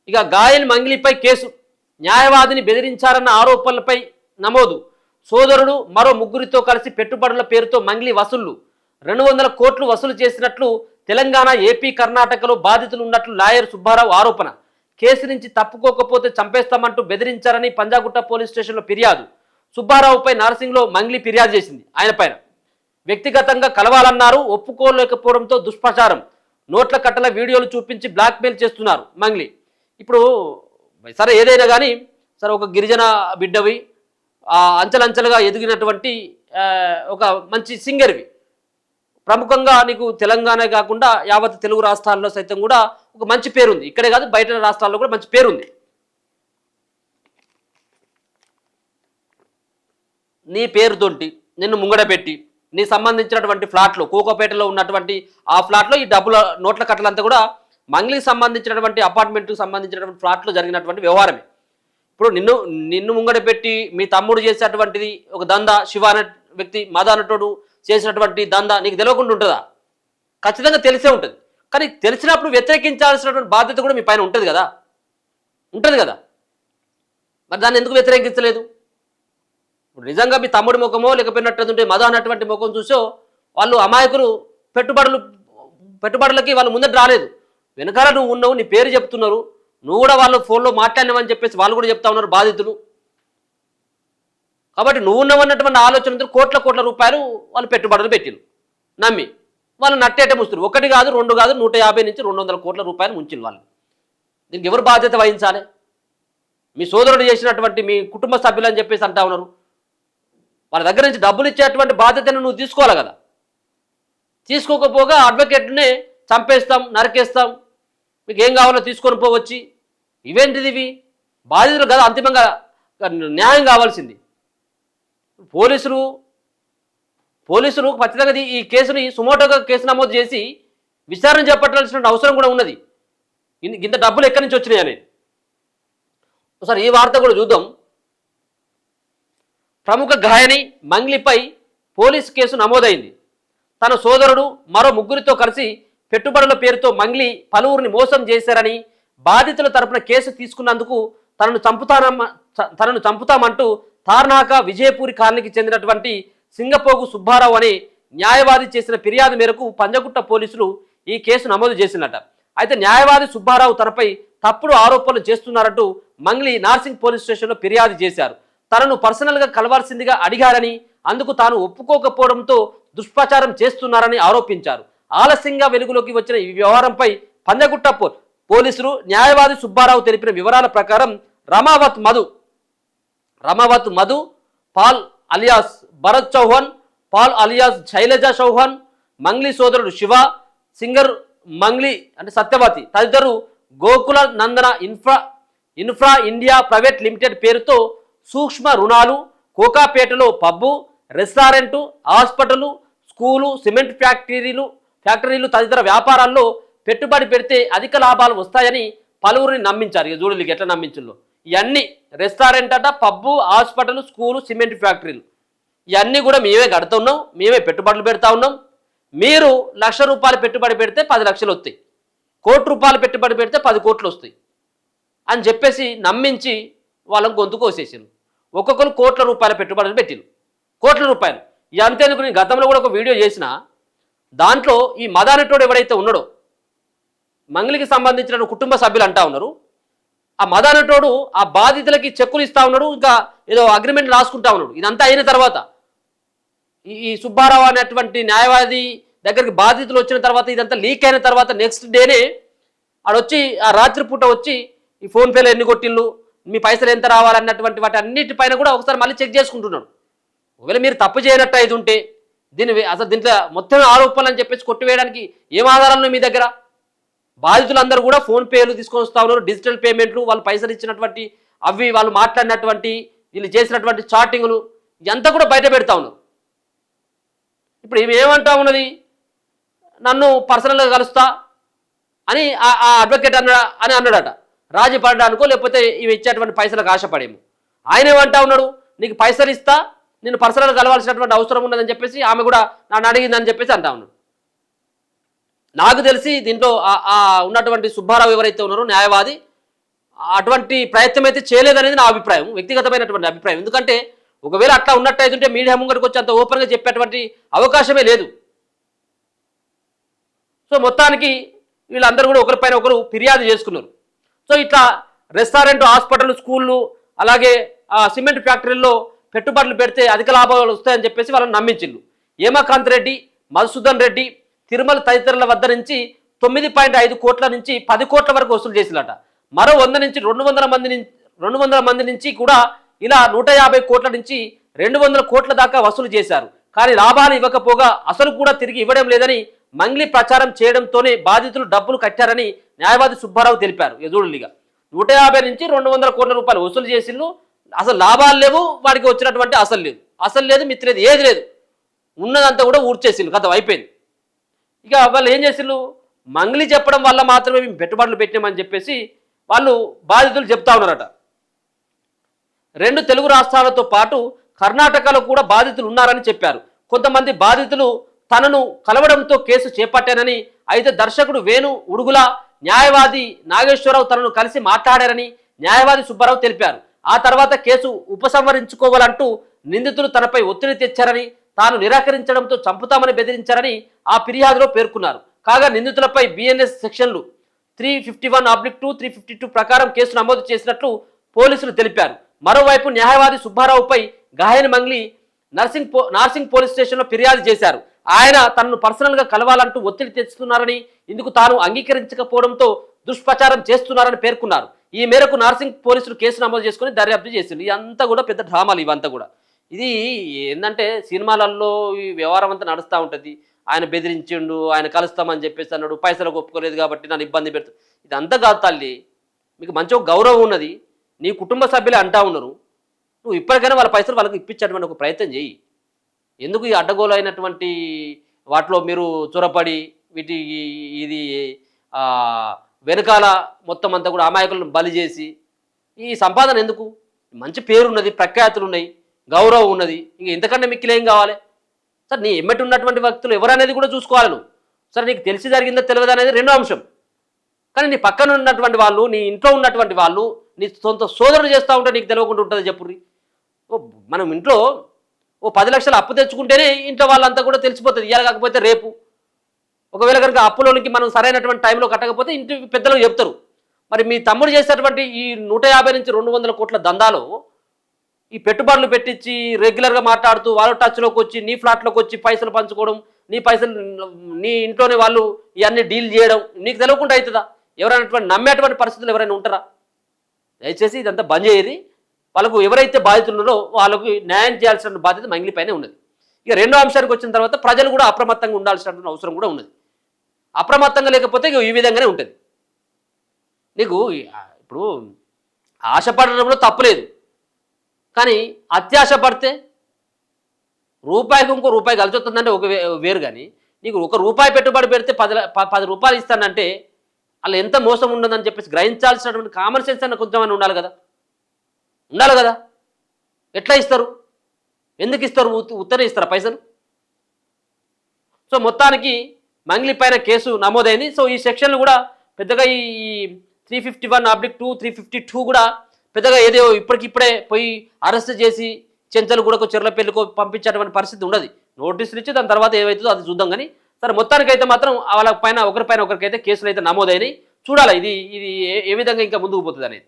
ఇక గాయల్ మంగ్లీపై కేసు, న్యాయవాదిని బెదిరించారన్న ఆరోపణలపై నమోదు. సోదరుడు మరో ముగ్గురితో కలిసి పెట్టుబడుల పేరుతో మంగ్లీ వసూళ్లు, 200 కోట్లు వసూలు చేసినట్లు తెలంగాణ, ఏపీ, కర్ణాటకలో బాధితులు ఉన్నట్లు లాయర్ సుబ్బారావు ఆరోపణ. కేసు నుంచి తప్పుకోకపోతే చంపేస్తామంటూ బెదిరించారని పంజాగుట్ట పోలీస్ స్టేషన్లో ఫిర్యాదు. సుబ్బారావుపై నార్సింగ్లో మంగ్లీ ఫిర్యాదు చేసింది. ఆయన పైన వ్యక్తిగతంగా కలవాలన్నారు, ఒప్పుకోలేకపోవడంతో దుష్ప్రచారం, నోట్ల కట్టల వీడియోలు చూపించి బ్లాక్మెయిల్ చేస్తున్నారు మంగ్లీ. ఇప్పుడు సరే ఏదైనా కానీ సరే ఒక గిరిజన బిడ్డవి, అంచెలంచెలుగా ఎదిగినటువంటి ఒక మంచి సింగర్వి, ప్రముఖంగా నీకు తెలంగాణ కాకుండా యావత్ తెలుగు రాష్ట్రాల్లో సైతం కూడా ఒక మంచి పేరుంది. ఇక్కడే కాదు బయట రాష్ట్రాల్లో కూడా మంచి పేరుంది. నీ పేరుతోటి నిన్ను ముంగడపెట్టి నీ సంబంధించినటువంటి ఫ్లాట్లో కోకోపేటలో ఉన్నటువంటి ఆ ఫ్లాట్లో ఈ డబ్బుల నోట్ల కట్టలంతా కూడా మంగ్లీకి సంబంధించినటువంటి అపార్ట్మెంట్కి సంబంధించినటువంటి ఫ్లాట్లో జరిగినటువంటి వ్యవహారమే. ఇప్పుడు నిన్ను ముంగడపెట్టి మీ తమ్ముడు చేసేటువంటిది ఒక దందా, శివ అనే వ్యక్తి మదానటోడు చేసినటువంటి దందా నీకు తెలియకుండా ఉంటుందా? ఖచ్చితంగా తెలిసే ఉంటుంది. కానీ తెలిసినప్పుడు వ్యతిరేకించాల్సినటువంటి బాధ్యత కూడా మీ పైన ఉంటుంది కదా, మరి దాన్ని ఎందుకు వ్యతిరేకించలేదు? ఇప్పుడు నిజంగా మీ తమ్ముడి ముఖమో లేకపోయినట్టుంటే మద అన్నటువంటి ముఖం చూసో వాళ్ళు అమాయకులు పెట్టుబడులకి వాళ్ళు ముందట రాలేదు. వెనకాల నువ్వు ఉన్నావు, నీ పేరు చెప్తున్నారు, నువ్వు కూడా వాళ్ళు ఫోన్లో మాట్లాడినావని చెప్పేసి వాళ్ళు కూడా చెప్తా ఉన్నారు బాధితులు. కాబట్టి నువ్వు ఉన్నవన్నటువంటి ఆలోచనతో కోట్ల రూపాయలు వాళ్ళు పెట్టుబడులు పెట్టిరు, నమ్మి వాళ్ళు నట్టేట ముస్తురు. 1 కాదు 2 కాదు 150 నుంచి 200 కోట్ల రూపాయలు ముంచిరు వాళ్ళు. దీనికి ఎవరు బాధ్యత వహించాలి? మీ సోదరుడు చేసినటువంటి మీ కుటుంబ సభ్యులు అని చెప్పేసి అంటా ఉన్నారు. వాళ్ళ దగ్గర నుంచి డబ్బులు ఇచ్చేటువంటి బాధ్యతను నువ్వు తీసుకోవాలి కదా. తీసుకోకపోగా అడ్వకేట్నే చంపేస్తాం, నరికేస్తాం, మీకు ఏం కావాలో తీసుకొని పోవచ్చి, ఇవేంటిది? ఇవి బాధితులు కదా అంతిమంగా న్యాయం కావాల్సింది. పోలీసులు ఖచ్చితంగా ఈ కేసుని సుమోటోగా కేసు నమోదు చేసి విచారణ చేపట్టాల్సిన అవసరం కూడా ఉన్నది. ఇంత డబ్బులు ఎక్కడి నుంచి వచ్చినాయి అనేది ఒకసారి ఈ వార్త కూడా చూద్దాం. ప్రముఖ గాయని మంగ్లీపై పోలీసు కేసు నమోదైంది. తన సోదరుడు మరో ముగ్గురితో కలిసి పెట్టుబడుల పేరుతో మంగ్లీ పలువురిని మోసం చేశారని, బాధితుల తరపున కేసు తీసుకున్నందుకు తనను చంపుతామంటూ తార్నాక విజయపూరి కాలనీకి చెందినటువంటి సింగపోగు సుబ్బారావు అనే న్యాయవాది చేసిన ఫిర్యాదు మేరకు పంజగుట్ట పోలీసులు ఈ కేసు నమోదు చేసినట. అయితే న్యాయవాది సుబ్బారావు తనపై తప్పుడు ఆరోపణలు చేస్తున్నారంటూ మంగ్లీ నార్సింగ్ పోలీస్ స్టేషన్లో ఫిర్యాదు చేశారు. తనను పర్సనల్గా కలవాల్సిందిగా అడిగారని, అందుకు తాను ఒప్పుకోకపోవడంతో దుష్ప్రచారం చేస్తున్నారని ఆరోపించారు. ఆలస్యంగా వెలుగులోకి వచ్చిన ఈ వ్యవహారంపై పంజగుట్ట పోలీసులు న్యాయవాది సుబ్బారావు తెలిపిన వివరాల ప్రకారం Ramavath Madhu, Paul alias Bharat Chauhan, Paul alias Shailaja Chauhan, Mangli సోదరుడు శివ, సింగర్ మంగ్లీ అంటే సత్యవతి తదితరులు Gokula Nandana infra India private limited పేరుతో సూక్ష్మ రుణాలు, కోకాపేటలో pub, restaurant, hospital, school, cement ఫ్యాక్టరీలు తదితర వ్యాపారాల్లో పెట్టుబడి పెడితే అధిక లాభాలు వస్తాయని పలువురిని నమ్మించారు. ఇక చూడలేదు ఎట్లా నమ్మించుల్లో. ఇవన్నీ రెస్టారెంట్ అట, పబ్బు, హాస్పిటల్, స్కూలు, సిమెంట్ ఫ్యాక్టరీలు ఇవన్నీ కూడా మేమే కడుతున్నాం, మేమే పెట్టుబడులు పెడతా ఉన్నాం. మీరు ₹1,00,000 పెట్టుబడి పెడితే 10 లక్షలు వస్తాయి, ₹1,00,000 పెట్టుబడి పెడితే 10 కోట్లు వస్తాయి అని చెప్పేసి నమ్మించి వాళ్ళని గొంతు కోసేసారు. ఒక్కొక్కరు ₹1,00,000 పెట్టుబడులు పెట్టిరు, ₹1,00,000. ఇక అంతేందుకు నేను గతంలో కూడా ఒక వీడియో చేసిన, దాంట్లో ఈ మదానటోడు ఎవడైతే ఉన్నాడో మంగ్లీకి సంబంధించిన కుటుంబ సభ్యులు అంటా ఉన్నారు, ఆ మదానటోడు ఆ బాధితులకి చెక్కులు ఇస్తా ఉన్నాడు, ఇంకా ఏదో అగ్రిమెంట్ రాసుకుంటా ఉన్నాడు. ఇదంతా అయిన తర్వాత ఈ సుబ్బారావు అనేటువంటి న్యాయవాది దగ్గరికి బాధితులు వచ్చిన తర్వాత ఇదంతా లీక్ అయిన తర్వాత నెక్స్ట్ డేనే ఆడొచ్చి ఆ రాత్రిపూట వచ్చి ఈ ఫోన్పేలో ఎన్ని కొట్టిళ్ళు, మీ పైసలు ఎంత రావాలన్నటువంటి వాటి అన్నిటిపైన కూడా ఒకసారి మళ్ళీ చెక్ చేసుకుంటున్నాడు. ఒకవేళ మీరు తప్పు చేయనట్టు ఇది ఉంటే దీంట్లో మొత్తం ఆరోపణలు అని చెప్పేసి కొట్టివేయడానికి ఏం ఆధారాలు మీ దగ్గర? బాధితులందరూ కూడా ఫోన్పేలు తీసుకొని వస్తూ ఉన్నారు, డిజిటల్ పేమెంట్లు, వాళ్ళు పైసలు ఇచ్చినటువంటి అవి, వాళ్ళు మాట్లాడినటువంటి వీళ్ళు చేసినటువంటి చాటింగ్లు ఇదంతా కూడా బయట పెడతా ఉన్నారు. ఇప్పుడు ఏమంటా ఉన్నది, నన్ను పర్సనల్గా కలుస్తా అని ఆ అడ్వకేట్ అన్నాడట, రాజీ పడడానికో లేకపోతే ఇవి ఇచ్చేటువంటి పైసలకు ఆశపడేమో. ఆయన ఏమంటా ఉన్నాడు, నీకు పైసలు ఇస్తా, నేను పర్సనల్గా కలవాల్సినటువంటి అవసరం ఉన్నదని చెప్పేసి ఆమె కూడా నన్ను అడిగిందని చెప్పేసి అంటా ఉన్నాడు. నాకు తెలిసి దీంట్లో ఉన్నటువంటి సుబ్బారావు ఎవరైతే ఉన్నారో న్యాయవాది, అటువంటి ప్రయత్నం అయితే చేయలేదనేది నా అభిప్రాయం, వ్యక్తిగతమైనటువంటి అభిప్రాయం. ఎందుకంటే ఒకవేళ అట్లా ఉన్నట్టయితుంటే మీడియా ముంగడికి వచ్చి అంత ఓపెన్గా చెప్పేటువంటి అవకాశమే లేదు. సో మొత్తానికి వీళ్ళందరూ కూడా ఒకరిపైన ఒకరు ఫిర్యాదు చేసుకున్నారు. సో ఇట్లా రెస్టారెంట్, హాస్పిటల్, స్కూళ్ళు, అలాగే సిమెంట్ ఫ్యాక్టరీల్లో పెట్టుబడులు పెడితే అధిక లాభాలు వస్తాయని చెప్పేసి వాళ్ళని నమ్మించిండు. ఏమకాంత్ రెడ్డి, మధుసూదన్ రెడ్డి, తిరుమల తదితరుల వద్ద నుంచి 9.5 కోట్ల నుంచి 10 కోట్ల వరకు వసూలు చేసినట. మరో 100 నుంచి 200 మంది నుంచి కూడా ఇలా 150 కోట్ల నుంచి 200 కోట్ల దాకా వసూలు చేశారు. కానీ లాభాలు ఇవ్వకపోగా అసలు కూడా తిరిగి ఇవ్వడం లేదని మంగ్లీ ప్రచారం చేయడంతోనే బాధితులు డబ్బులు కట్టారని న్యాయవాది సుబ్బారావు తెలిపారు. ఎదురుగా 150 నుంచి 200 కోట్ల రూపాయలు వసూలు చేసిండ్రు, అసలు లాభాలు లేవు, వాడికి వచ్చినటువంటి అసలు లేదు మిత్తి లేదు, ఏది లేదు, ఉన్నదంతా కూడా ఊడ్చేసిండ్రు, కథ అయిపోయింది. ఇక వాళ్ళు ఏం చేసిండ్రు, మంగ్లీ చెప్పడం వల్ల మాత్రమే మేము పెట్టుబడులు పెట్టినామని చెప్పేసి వాళ్ళు బాధితులు చెప్తా ఉన్నారట. 2 తెలుగు రాష్ట్రాలతో పాటు కర్ణాటకలో కూడా బాధితులు ఉన్నారని చెప్పారు. కొంతమంది బాధితులు తనను కలవడంతో కేసు చేపట్టానని, అయితే దర్శకుడు వేణు ఉడుగుల, న్యాయవాది నాగేశ్వరరావు తనను కలిసి మాట్లాడారని న్యాయవాది సుబ్బారావు తెలిపారు. ఆ తర్వాత కేసు ఉపసంహరించుకోవాలంటూ నిందితులు తనపై ఒత్తిడి తెచ్చారని, తాను నిరాకరించడంతో చంపుతామని బెదిరించారని ఆ ఫిర్యాదులో పేర్కొన్నారు. కాగా నిందితులపై బిఎన్ఎస్ సెక్షన్లు 351/2, 352 ప్రకారం కేసు నమోదు చేసినట్లు పోలీసులు తెలిపారు. మరోవైపు న్యాయవాది సుబ్బారావుపై గాయని మంగ్లీ నార్సింగ్ పోలీస్ స్టేషన్లో ఫిర్యాదు చేశారు. ఆయన తనను పర్సనల్గా కలవాలంటూ ఒత్తిడి తెస్తున్నారని, ఇందుకు తాను అంగీకరించకపోవడంతో దుష్ప్రచారం చేస్తున్నారని పేర్కొన్నారు. ఈ మేరకు నార్సింగ్ పోలీసులు కేసు నమోదు చేసుకుని దర్యాప్తు చేసింది. ఇదంతా కూడా పెద్ద డ్రామాలు ఇవంతా కూడా. ఇది ఏంటంటే సినిమాలలో ఈ వ్యవహారం అంతా నడుస్తూ ఉంటుంది. ఆయన బెదిరించిండు, ఆయన కలుస్తామని చెప్పేసి అన్నాడు, పైసలకు ఒప్పుకోలేదు కాబట్టి నన్ను ఇబ్బంది పెడుతూ, ఇదంతా కాదు తల్లి. మీకు మంచి ఒక గౌరవం ఉన్నది, నీ కుటుంబ సభ్యులే అంటా ఉన్నారు, నువ్వు ఇప్పటికైనా వాళ్ళ పైసలు వాళ్ళకి ఇప్పించేటువంటి ఒక ప్రయత్నం చేయి. ఎందుకు ఈ అడ్డగోలైనటువంటి వాటిలో మీరు చొరపడి ఇది వెనకాల మొత్తం అంతా కూడా అమాయకులను బలి చేసి ఈ సంపాదన ఎందుకు? మంచి పేరున్నది, ప్రఖ్యాతులు ఉన్నాయి, గౌరవం ఉన్నది, ఇంక ఇంతకంటే మిక్కిలేం కావాలి? సార్ నీ ఎమ్మటి ఉన్నటువంటి వ్యక్తులు ఎవరనేది కూడా చూసుకోవాలి నువ్వు. సరే నీకు తెలిసి జరిగిందో తెలియదు అనేది రెండో అంశం, కానీ నీ పక్కన ఉన్నటువంటి వాళ్ళు, నీ ఇంట్లో ఉన్నటువంటి వాళ్ళు, నీ సొంత సోదరుడు చేస్తూ ఉంటే నీకు తెలియకుండా ఉంటుంది చెప్పుర్రి. మనం ఇంట్లో 10 లక్షలు అప్పు తెచ్చుకుంటేనే ఇంట్లో వాళ్ళంతా కూడా తెలిసిపోతుంది, ఇవ్వాలి కాకపోతే రేపు. ఒకవేళ కనుక అప్పులోనికి మనం సరైనటువంటి టైంలో కట్టకపోతే ఇంటి పెద్దలకు చెప్తారు. మరి మీ తమ్ముడు చేసేటువంటి ఈ 150 నుంచి 200 కోట్ల దందాలో ఈ పెట్టుబడులు పెట్టించి రెగ్యులర్గా మాట్లాడుతూ వాళ్ళ టచ్లోకి వచ్చి నీ ఫ్లాట్లోకి వచ్చి పైసలు పంచుకోవడం, నీ పైసలు నీ ఇంట్లోనే వాళ్ళు ఇవన్నీ డీల్ చేయడం నీకు తెలియకుండా అవుతుందా? ఎవరైనా నమ్మేటువంటి పరిస్థితులు ఎవరైనా ఉంటారా? దయచేసి ఇదంతా బంద్ చేయరి. వాళ్ళకు ఎవరైతే బాధితులున్నారో వాళ్ళకు న్యాయం చేయాల్సిన బాధ్యత మంగ్లీ పైనే ఉన్నది. ఇక రెండో అంశానికి వచ్చిన తర్వాత ప్రజలు కూడా అప్రమత్తంగా ఉండాల్సిన అవసరం కూడా ఉన్నది. అప్రమత్తంగా లేకపోతే ఇక ఈ విధంగానే ఉంటుంది. నీకు ఇప్పుడు ఆశపడడంలో తప్పులేదు, కానీ అత్యాశ పడితే రూపాయికి ఇంకో రూపాయి కలిసి వస్తుందంటే ఒక వేరు. కానీ నీకు ₹1 పెట్టుబడి పెడితే 10 రూపాయలు ఇస్తానంటే అలా ఎంత మోసం ఉండదని చెప్పేసి గ్రహించాల్సినటువంటి కామన్ సెన్స్ అన్న కొంచెం ఉండాలి కదా, ఎట్లా ఇస్తారు? ఎందుకు ఇస్తారు? ఉత్తరే ఇస్తారా పైసలు? సో మొత్తానికి మంగ్లీ పైన కేసు నమోదైంది. సో ఈ సెక్షన్లు కూడా పెద్దగా ఈ 351/2, 352 కూడా పెద్దగా ఏదో ఇప్పటికిప్పుడే పోయి అరెస్ట్ చేసి చెంచలు కూడా చెర్లపల్లికో పంపించేటువంటి పరిస్థితి ఉండదు. నోటీసులు ఇచ్చి దాని తర్వాత ఏవైతుందో అది చూద్దాం. కానీ సరే మొత్తానికైతే మాత్రం వాళ్ళ పైన ఒకరికైతే కేసులు అయితే నమోదైనాయి. చూడాలి ఇది ఏ విధంగా ఇంకా ముందుకు పోతుంది అనేది.